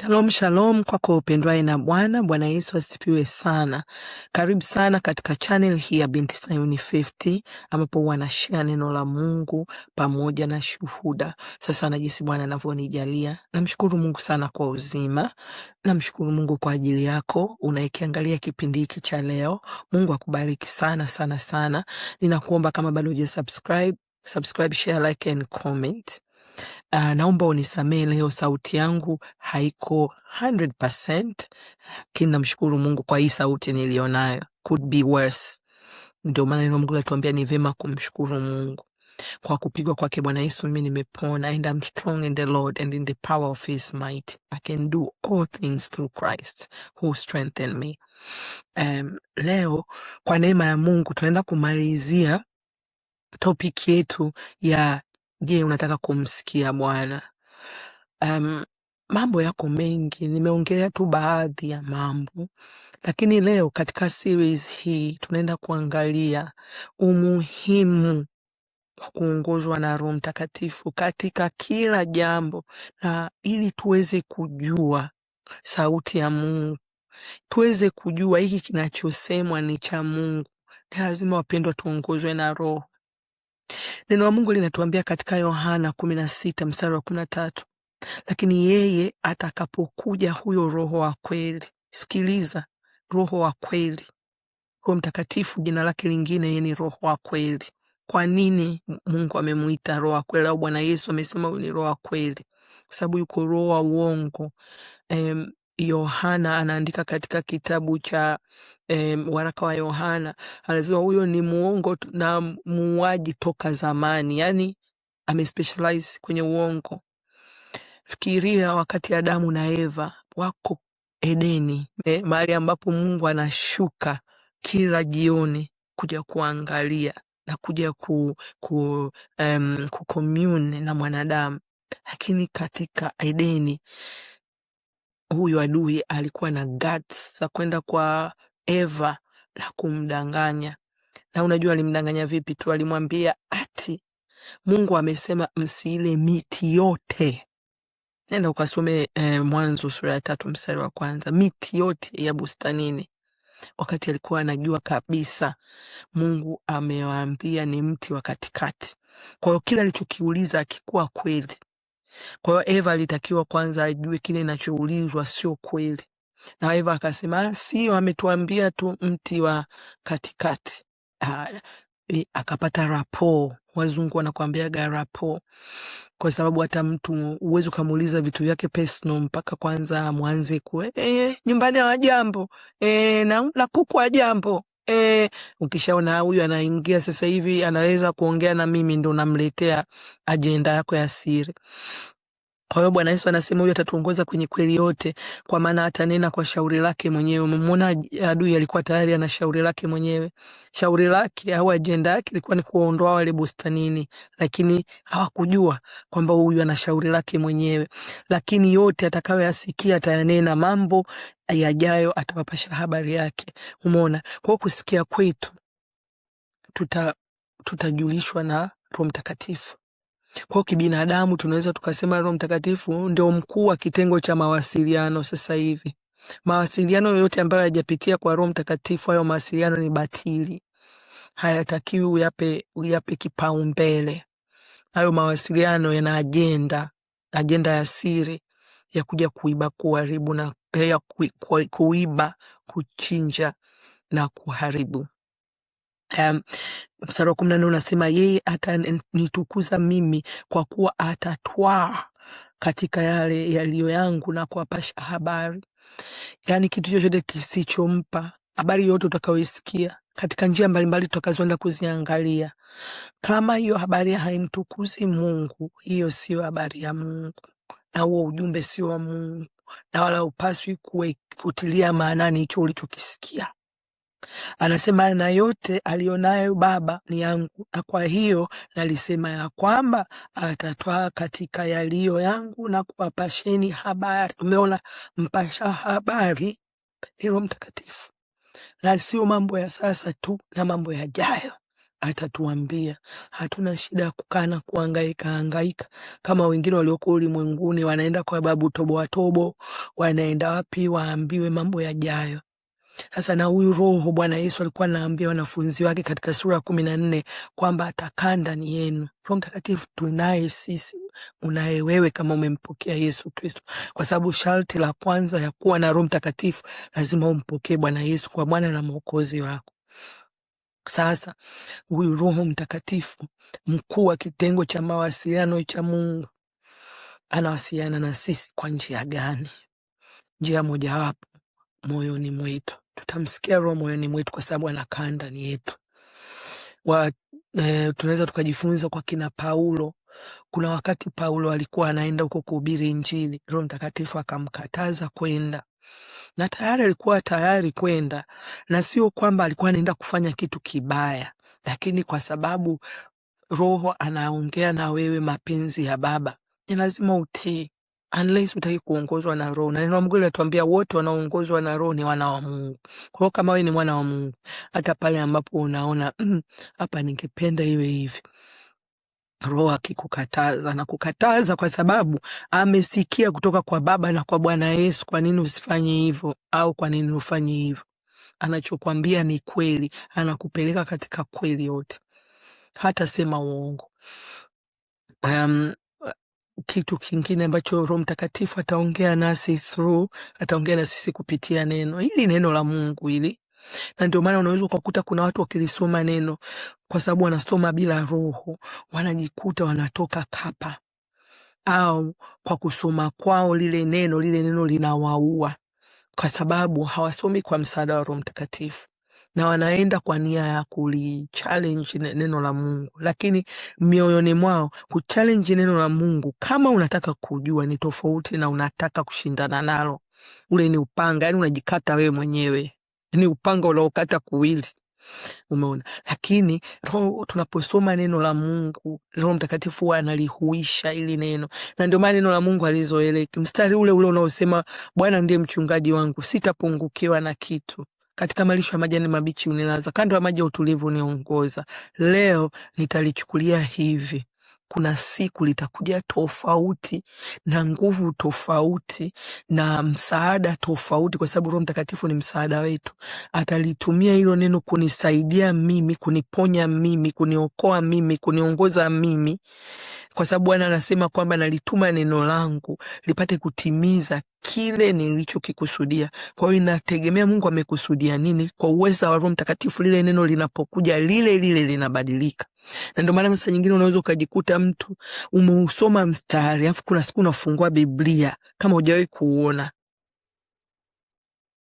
Shalom shalom kwako upendwaye na Bwana. Bwana Yesu asifiwe sana. Karibu sana katika channel hii ya Binti Sayuni 50 ambapo wanashare neno la Mungu pamoja na shuhuda. Sasa najisi Bwana anavyonijalia. Namshukuru Mungu sana kwa uzima. Namshukuru Mungu kwa ajili yako unayekiangalia kipindi hiki cha leo. Mungu akubariki sana sana sana. Ninakuomba kama bado hujasubscribe, share, like and comment. Naomba unisamehe leo sauti yangu haiko 100%, lakini namshukuru Mungu kwa hii sauti nilionayo. Could be worse. Ndio maana neno Mungu latuambia ni vema kumshukuru Mungu. Kwa kupigwa kwake Bwana Yesu mimi nimepona, and I'm strong in the Lord and in the power of his might. I can do all things through Christ who strengthen me. Leo kwa neema ya Mungu tunaenda kumalizia topic yetu ya je, unataka kumsikia Bwana? Mambo yako mengi, nimeongelea tu baadhi ya mambo, lakini leo katika series hii tunaenda kuangalia umuhimu wa kuongozwa na Roho Mtakatifu katika kila jambo, na ili tuweze kujua sauti ya Mungu, tuweze kujua hiki kinachosemwa ni cha Mungu, ni lazima wapendwa tuongozwe na Roho. Neno la Mungu linatuambia katika Yohana 16 mstari wa 13, lakini yeye atakapokuja huyo Roho wa kweli, sikiliza, Roho wa kweli, Roho Mtakatifu jina lake lingine yeye ni Roho wa kweli. Kwa nini Mungu amemuita Roho wa kweli, au Bwana Yesu amesema ni Roho wa kweli? Kwa sababu yuko roho wa uongo. Yohana anaandika katika kitabu cha waraka wa Yohana, anasema huyo ni muongo na muuaji toka zamani, yani amespecialize kwenye uongo. Fikiria wakati Adamu na Eva wako Edeni, mahali ambapo Mungu anashuka kila jioni kuja kuangalia na kuja kucommune na mwanadamu. Lakini katika Edeni huyu adui alikuwa na guts za kwenda kwa Eva na kumdanganya. Na unajua alimdanganya vipi tu? Alimwambia ati Mungu amesema msiile miti yote. Nenda ukasome Mwanzo sura ya 3 mstari wa 1. Miti yote ya bustanini. Wakati alikuwa anajua kabisa Mungu amewaambia ni mti wa katikati. Kwa hiyo kila alichokiuliza akikuwa kweli. Kwa hiyo Eva alitakiwa kwanza ajue kile kinachoulizwa sio kweli. Na Eva akasema sio, ametuambia tu mti wa katikati. Akapata rapo. Wazungu wanakuambiaga rapo, kwa sababu hata mtu uwezo kumuuliza vitu vyake personal mpaka kwanza mwanze nyumbani wa jambo na kuku wa jambo. Ukishaona huyu anaingia sasa hivi anaweza kuongea na mimi, ndo namletea agenda yako ya siri. Kwa hiyo Bwana Yesu anasema huyu atatuongoza kwenye kweli yote, kwa maana atanena kwa shauri lake mwenyewe. Umemwona adui alikuwa tayari ana shauri lake mwenyewe. Shauri lake au agenda yake ilikuwa ni kuondoa wale bustanini, lakini hawakujua kwamba huyu ana shauri lake mwenyewe. Lakini yote atakayoyasikia atayanena, mambo yajayo atawapasha habari yake. Umeona? Kwa hiyo kusikia kwetu tutajulishwa na Roho Mtakatifu. Kwa kibinadamu tunaweza tukasema Roho Mtakatifu ndio mkuu wa kitengo cha mawasiliano sasa hivi. Mawasiliano yote ambayo hayajapitia kwa Roho Mtakatifu, hayo mawasiliano ni batili. Hayatakiwi uyape kipaumbele. Hayo mawasiliano yana agenda ya siri ya kuja kuiba, kuharibu na kuiba, kuchinja na kuharibu. Mstari wa 14 unasema yeye atanitukuza mimi, kwa kuwa atatwaa katika yale yaliyo yangu na kuwapasha habari. Yani kitu chochote kisichompa, habari yote utakayoisikia katika njia mbalimbali tutakazoenda kuziangalia, kama hiyo habari haimtukuzi Mungu, hiyo sio habari ya Mungu, na huo ujumbe sio wa Mungu, na wala upaswi kutilia maanani hicho ulichokisikia. Anasema na yote alionayo Baba ni yangu, na kwa hiyo nalisema ya kwamba atatwaa katika yaliyo yangu na kuwapasheni habari. Umeona, mpasha habari ni Roho Mtakatifu, na sio mambo ya sasa tu na mambo yajayo. atatuambia. Hatuna shida ya kukaa na kuhangaika kama wengine walioko ulimwenguni wanaenda kwa babu tobo, wanaenda wapi waambiwe mambo yajayo. Sasa na huyu Roho Bwana Yesu alikuwa anaambia wanafunzi wake katika sura 14 kwamba atakaa ndani yenu. Roho Mtakatifu tunaye sisi, unaye wewe kama umempokea Yesu Kristo, kwa sababu sharti la kwanza ya kuwa na Roho Mtakatifu lazima umpokee Bwana Yesu kwa Bwana na Mwokozi wako. Sasa huyu Roho Mtakatifu, mkuu wa kitengo cha mawasiliano cha Mungu, anawasiliana na sisi kwa njia gani? Njia mojawapo, moyoni mwetu. Tutamsikia Roho moyoni mwetu kwa sababu anakaa ndani yetu. Tunaweza tukajifunza kwa kina Paulo. Kuna wakati Paulo alikuwa anaenda huko kuhubiri Injili, Roho Mtakatifu akamkataza kwenda. Na tayari alikuwa tayari kwenda, na sio kwamba alikuwa anaenda kufanya kitu kibaya, lakini kwa sababu Roho anaongea na wewe mapenzi ya Baba, ni lazima utii, unless utaki kuongozwa na Roho. Na neno la Mungu linatuambia wote wanaoongozwa na Roho ni wana wa Mungu. Kwa hiyo kama wewe ni mwana wa Mungu, hata pale ambapo unaona hapa ningependa iwe hivi, Roho akikukataza na kukataza kwa sababu amesikia kutoka kwa Baba na kwa Bwana Yesu, kwa nini usifanye hivyo au kwa nini ufanye hivyo, anachokwambia ni kweli, anakupeleka katika kweli yote, hata sema uongo. Kitu kingine ambacho Roho Mtakatifu ataongea nasi ataongea na sisi kupitia neno. Hili neno la Mungu hili. Na ndio maana unaweza kukuta kuna watu wakilisoma neno, kwa sababu wanasoma bila Roho, wanajikuta wanatoka kapa, au kwa kusoma kwao lile neno linawaua, kwa sababu hawasomi kwa msaada wa Roho Mtakatifu, na wanaenda kwa nia ya challenge neno la Mungu, lakini mioyoni mwao challenge neno la Mungu, kama unataka kujua, ni tofauti na unataka kushindana nalo. Ule ni upanga, yani unajikata wewe mwenyewe, ni upanga unaokata kuwili. Umeona? Lakini tunaposoma neno la Mungu, Roho Mtakatifu analihuisha ili neno. Na ndio maana neno la Mungu alizoeleka. Mstari ule unaosema Bwana ndiye mchungaji wangu, sitapungukiwa na kitu. Katika malisho ya majani mabichi unilaza, kando ya maji ya utulivu uniongoza. Leo nitalichukulia hivi. Kuna siku litakuja tofauti na nguvu tofauti na msaada tofauti, kwa sababu Roho Mtakatifu ni msaada wetu. Atalitumia hilo neno kunisaidia mimi, kuniponya mimi, kuniokoa mimi, kuniongoza mimi, kwa sababu Bwana anasema kwamba nalituma neno langu lipate kutimiza kile nilichokikusudia. Kwa hiyo inategemea Mungu amekusudia nini. Kwa uwezo wa Roho Mtakatifu, lile neno linapokuja lile linabadilika. Na ndio maana mara nyingine unaweza ukajikuta mtu umeusoma mstari, afu kuna siku unafungua Biblia kama hujawahi kuona.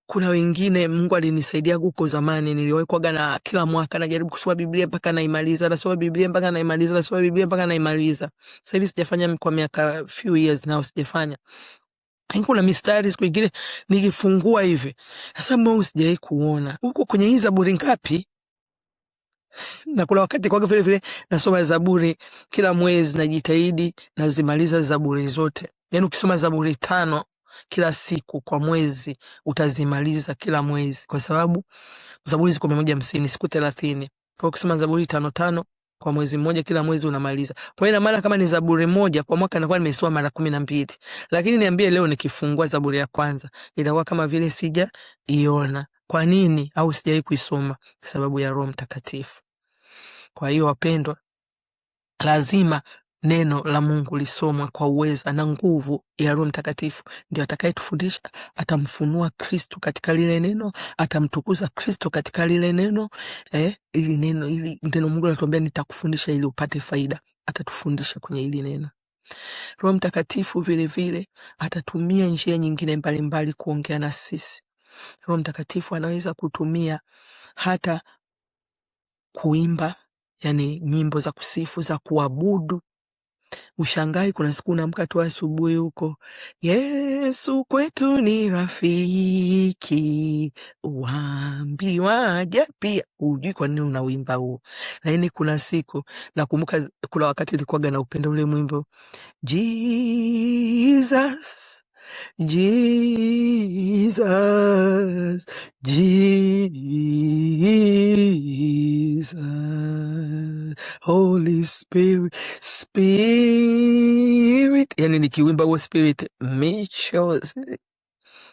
Kuna wengine Mungu alinisaidia huko zamani, niliwahi kuaga na kila mwaka najaribu kusoma Biblia mpaka naimaliza, nasoma Biblia mpaka naimaliza, nasoma Biblia mpaka naimaliza. Sasa hivi sijafanya kwa miaka few years now, sijafanya. Kuna mistari siku nyingine nikifungua hivi, sasa mbona sijawahi kuona huko kwenye hii Zaburi ngapi? Na kuna wakati kwa vile nasoma Zaburi kila mwezi, najitahidi nazimaliza Zaburi zote. Yaani ukisoma Zaburi 5 kila siku kwa mwezi utazimaliza kila mwezi, kwa sababu Zaburi ziko 150 siku 30. Kwa ukisoma Zaburi 5 kwa mwezi mmoja, kila mwezi unamaliza. Kwa hiyo ina maana kama ni Zaburi moja kwa mwaka inakuwa nimesoma mara 12. Lakini niambie leo nikifungua Zaburi ya kwanza itakuwa kama vile sijaiona. Kwa nini? Au sijawahi kuisoma? Kwa sababu ya Roho Mtakatifu. Kwa hiyo wapendwa, lazima neno la Mungu lisomwe kwa uweza na nguvu ya Roho Mtakatifu. Ndio atakayetufundisha, atamfunua Kristo katika lile neno, atamtukuza Kristo katika lile neno. Ili neno Mungu anatuambia nitakufundisha ili upate faida. Atatufundisha kwenye hili neno. Roho Mtakatifu vile vile atatumia njia nyingine mbalimbali kuongea na sisi. Roho Mtakatifu anaweza kutumia hata kuimba, yani nyimbo za kusifu, za kuabudu. Ushangai kuna siku unaamka tu asubuhi huko, Yesu kwetu ni rafiki, waambiwaje pia, hujui kwa nini unawimba huo. Lakini kuna siku nakumbuka, kuna wakati nilikuwa na upenda ule mwimbo Jesus, Jesus, Jesus, Holy Spirit, Spirit. Yani nikiwimba huo Spirit michozi,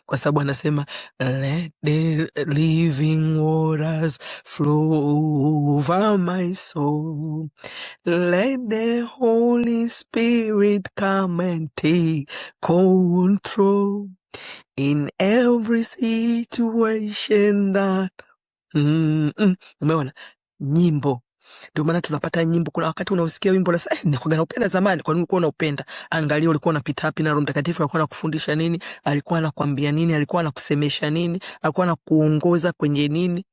kwa sababu anasema let the living waters flow over my soul. Let the Holy Spirit come and take control in every situation that Umeona nyimbo, ndio maana tunapata nyimbo. Kuna wakati unausikia wimbo na sasa nikuga naupenda zamani, kwa nini ulikuwa unaupenda? Angalia ulikuwa unapita wapi, na Roho Mtakatifu alikuwa anakufundisha nini, alikuwa anakuambia nini, alikuwa anakusemesha nini, alikuwa anakuongoza kwenye nini.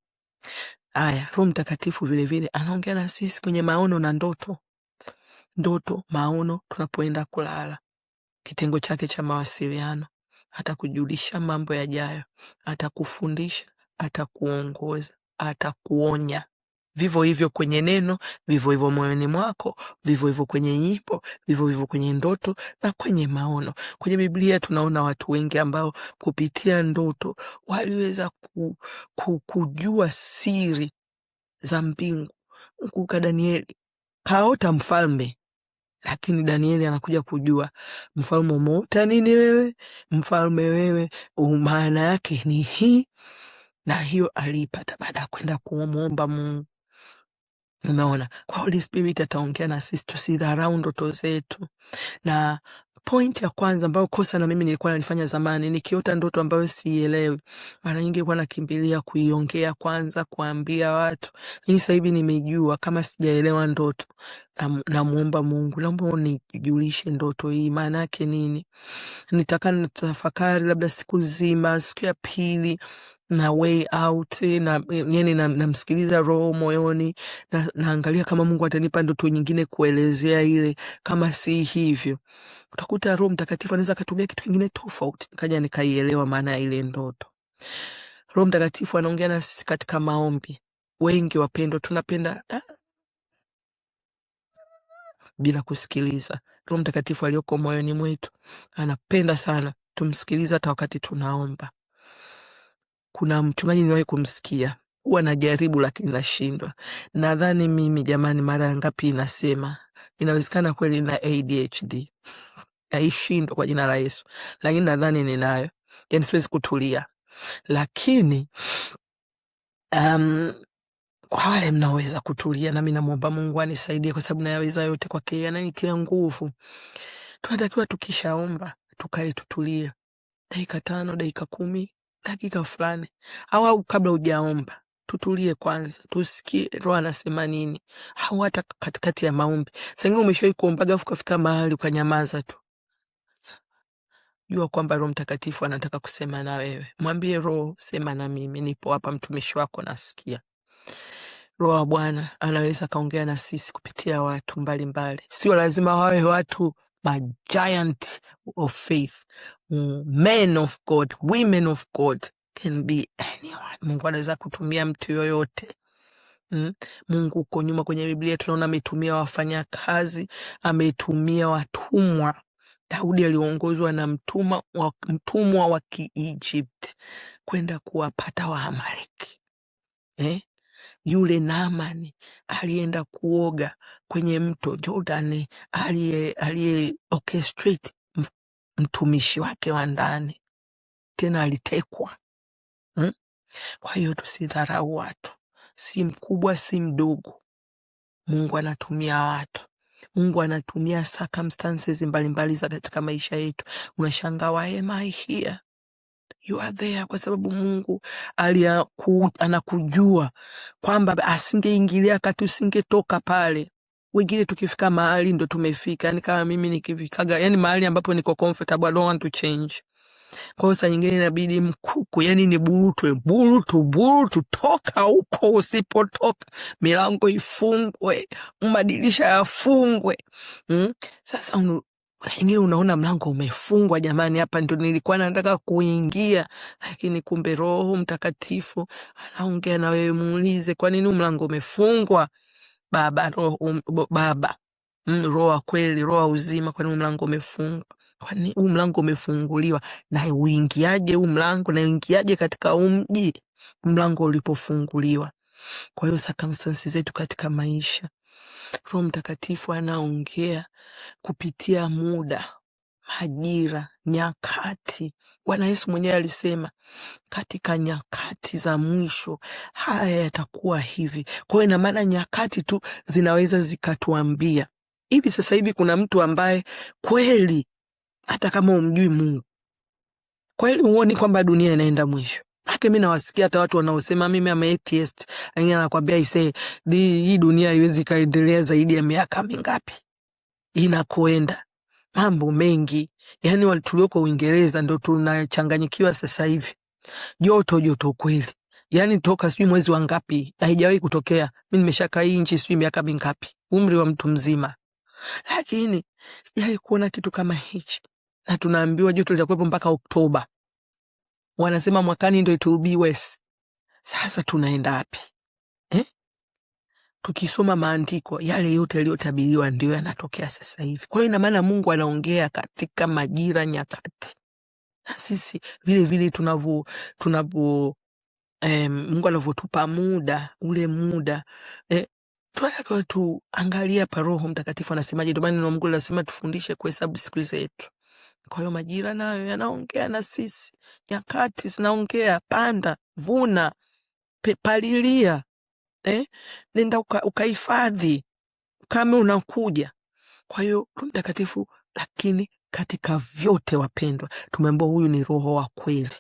Haya, Roho Mtakatifu vile vile anaongea na sisi kwenye maono na ndoto. Ndoto, maono, tunapoenda kulala. Kitengo chake cha mawasiliano, atakujulisha mambo yajayo, atakufundisha, atakuongoza, atakuonya. Vivyo hivyo kwenye neno, vivyo hivyo moyoni mwako, vivyo hivyo kwenye nyimbo, vivyo hivyo kwenye ndoto na kwenye maono. Kwenye Biblia tunaona watu wengi ambao kupitia ndoto waliweza kujua siri za mbingu. Kumbuka Danieli kaota mfalme, lakini Danieli anakuja kujua mfalme umeota nini wewe, mfalme wewe maana yake ni hii, na hiyo aliipata baada ya kwenda kumuomba Mungu. Umeona, kwa Holy Spirit ataongea na sisi, tusidharau ndoto zetu. Na point ya kwanza ambayo kosa na mimi nilikuwa nalifanya zamani, nikiota ndoto ambayo sielewi, mara nyingi kwa nakimbilia kuiongea kwanza, kuambia watu. Sasa hivi nimejua kama sijaelewa ndoto, namuomba Mungu, naomba unijulishe ndoto hii maana yake nini. Nitaka nitafakari labda siku nzima, siku ya pili na way out, na yani namsikiliza Roho moyoni, naangalia kama Mungu atanipa ndoto nyingine kuelezea ile. Kama si hivyo, utakuta Roho Mtakatifu anaweza kutumia kitu kingine tofauti, nikaja nikaielewa maana ya ile ndoto. Roho Mtakatifu anaongea na sisi katika maombi. Wengi wapendwa, tunapenda bila kusikiliza. Roho Mtakatifu aliyoko moyoni mwetu anapenda sana tumsikilize hata wakati tunaomba. Kuna mchungaji niwahi kumsikia, huwa najaribu lakini nashindwa. Nadhani mimi jamani, mara ngapi inasema inawezekana kweli na ADHD. Naishindwa kwa jina la Yesu, lakini nadhani ninayo. Yani siwezi kutulia. Lakini kwa wale mnaweza kutulia, na mimi namuomba Mungu anisaidie, kwa sababu nayaweza yote kwake yeye ananitia nguvu. Tunatakiwa tukishaomba tukae tutulie dakika 5, dakika 10, dakika fulani, au kabla hujaomba tutulie kwanza, tusikie Roho anasema nini. Au hata katikati ya maombi, sasa ingine umeshawahi kuombaga ukafika mahali ukanyamaza tu, jua kwamba Roho Mtakatifu anataka kusema na wewe. Mwambie Roho, sema na mimi, nipo hapa, mtumishi wako nasikia. Roho wa Bwana anaweza kaongea na sisi kupitia watu mbalimbali. Sio lazima wawe watu giant of faith, men of God, women of God, can be anyone. Mungu anaweza kutumia mtu yoyote. Mungu uko nyuma kwenye Biblia tunaona ametumia wafanyakazi, ametumia watumwa. Daudi aliongozwa na mtumwa wa Kiegypt kwenda kuwapata Waamaleki. Yule Naamani alienda kuoga kwenye mto Jordan, aliye orchestrate mtumishi wake wa ndani, tena alitekwa. Kwa hiyo tusidharau watu, si mkubwa si mdogo. Mungu anatumia watu, Mungu anatumia circumstances mbalimbali za katika maisha yetu. Unashangaa, why am I here? You are there kwa sababu Mungu anakujua kwamba asingeingilia kati, usingetoka pale. Wengine tukifika mahali ndo tumefika, yani kama mimi nikifikaga yani mahali ambapo niko comfortable, I don't want to change. Kwa hiyo saa nyingine inabidi mkuku, yani ni burutu, toka huko. Usipotoka milango ifungwe, madirisha yafungwe. Sasa ingine unaona mlango umefungwa, jamani, hapa ndo nilikuwa nataka kuingia, lakini kumbe Roho Mtakatifu anaongea na wewe. Muulize, kwa nini mlango umefungwa? Baba, Roho wa kweli, Roho wa uzima, kwa nini mlango umefungwa? Kwa nini mlango umefunguliwa? Na uingiaje mlango? Na uingiaje katika mji mlango ulipofunguliwa? Kwa hiyo circumstances zetu katika maisha Roho Mtakatifu anaongea kupitia muda, majira, nyakati. Bwana Yesu mwenyewe alisema katika nyakati za mwisho haya yatakuwa hivi. Kwa hiyo ina maana nyakati tu zinaweza zikatuambia hivi. Sasa hivi kuna mtu ambaye kweli hata kama umjui Mungu, kweli uone kwamba dunia inaenda mwisho. Hata mimi nawasikia hata watu wanaosema mimi am atheist, anakuambia hii dunia haiwezi kaendelea zaidi ya miaka mingapi inakoenda. Mambo mengi, yani tulioko Uingereza ndo tunachanganyikiwa sasa hivi. Joto kweli. Yani toka sijui mwezi wa ngapi haijawahi kutokea. Mimi nimeshakaa hii nchi sijui miaka mingapi, umri wa mtu mzima. Lakini sijawahi kuona kitu kama hichi. Na tunaambiwa joto litakuwepo mpaka Oktoba. Wanasema mwakani ndio it will be worse. Sasa tunaenda wapi? Tukisoma maandiko yale yote yaliyotabiriwa ndio yanatokea sasa hivi. Kwa hiyo ina maana Mungu anaongea katika majira, nyakati. Na sisi vile vile Mungu anavyotupa muda, ule muda tunataka tuangalia pa Roho Mtakatifu anasemaje. Ndio maana neno Mungu linasema tufundishe kuhesabu siku zetu. Kwa hiyo majira nayo yanaongea na sisi, nyakati zinaongea. Panda, vuna, palilia, nenda ukahifadhi kama unakuja. Kwa hiyo Roho Mtakatifu, lakini katika vyote wapendwa, tumeambiwa huyu ni Roho wa kweli.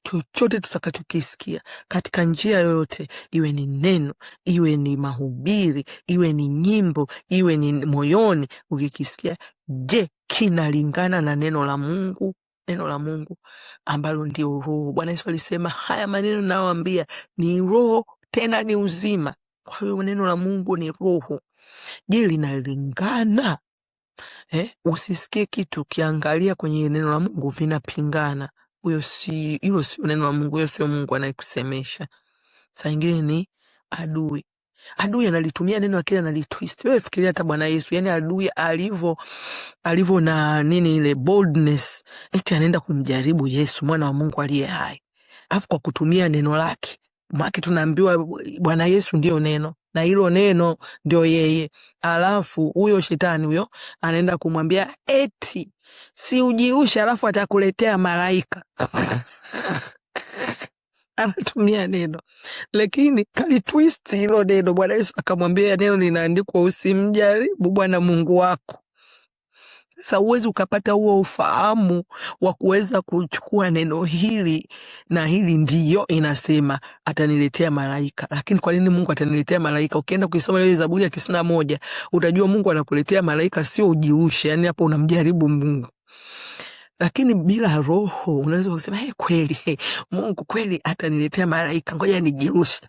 Chochote tutakachokisikia katika njia yoyote, iwe ni neno, iwe ni mahubiri, iwe ni nyimbo, iwe ni moyoni, ukikisikia, je, kinalingana na neno la Mungu? Neno la Mungu ambalo ndio Roho. Bwana Yesu alisema haya maneno nawaambia ni Roho tena ni uzima. Kwa hiyo neno la Mungu ni Roho. Je, linalingana? Usisikie kitu kiangalia kwenye neno la Mungu vinapingana. Hilo si neno la Mungu, hiyo sio Mungu anayekusemesha. Saa nyingine ni adui. Adui analitumia neno akili analitwist. Wewe fikiria hata Bwana Yesu, yani adui alivyo na nini ile boldness, eti anaenda kumjaribu Yesu mwana wa Mungu aliye hai. Alafu kwa kutumia neno lake. Maki tunaambiwa Bwana Yesu ndio neno na hilo neno ndio yeye. Alafu huyo shetani huyo anaenda kumwambia eti si ujiusha, alafu atakuletea malaika. Anatumia neno, lakini kalitwist hilo neno. Bwana Yesu akamwambia neno linaandikwa usimjaribu Bwana Mungu wako. Sasa uwezi ukapata huo ufahamu wa kuweza kuchukua neno hili na hili ndiyo inasema ataniletea malaika. Lakini kwa nini Mungu ataniletea malaika? Ukienda kuisoma ile Zaburi ya 91 utajua Mungu anakuletea malaika sio ujiushe, yani hapo unamjaribu Mungu. Lakini bila Roho unaweza kusema kweli Mungu kweli ataniletea malaika, ngoja nijiushe.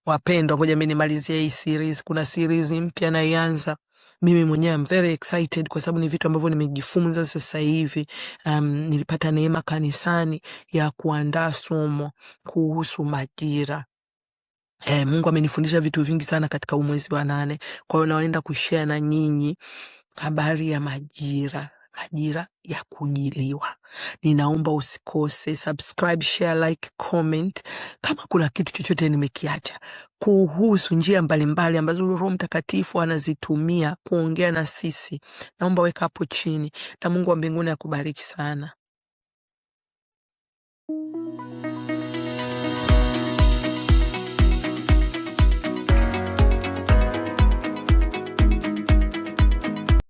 Wapendwa, ngoja mimi nimalizie hii series. Kuna series mpya naianza. Mimi mwenyewe am very excited kwa sababu ni vitu ambavyo nimejifunza sasa hivi. Nilipata neema kanisani ya kuandaa somo kuhusu majira. Mungu amenifundisha vitu vingi sana katika mwezi wa 8. Kwa hiyo naenda kushare na nyinyi habari ya majira ya kujiliwa. Ninaomba usikose subscribe, share, like, comment kama kuna kitu chochote nimekiacha kuhusu njia mbalimbali ambazo Roho Mtakatifu anazitumia kuongea na sisi. Naomba weka hapo chini, na Mungu wa mbinguni akubariki sana.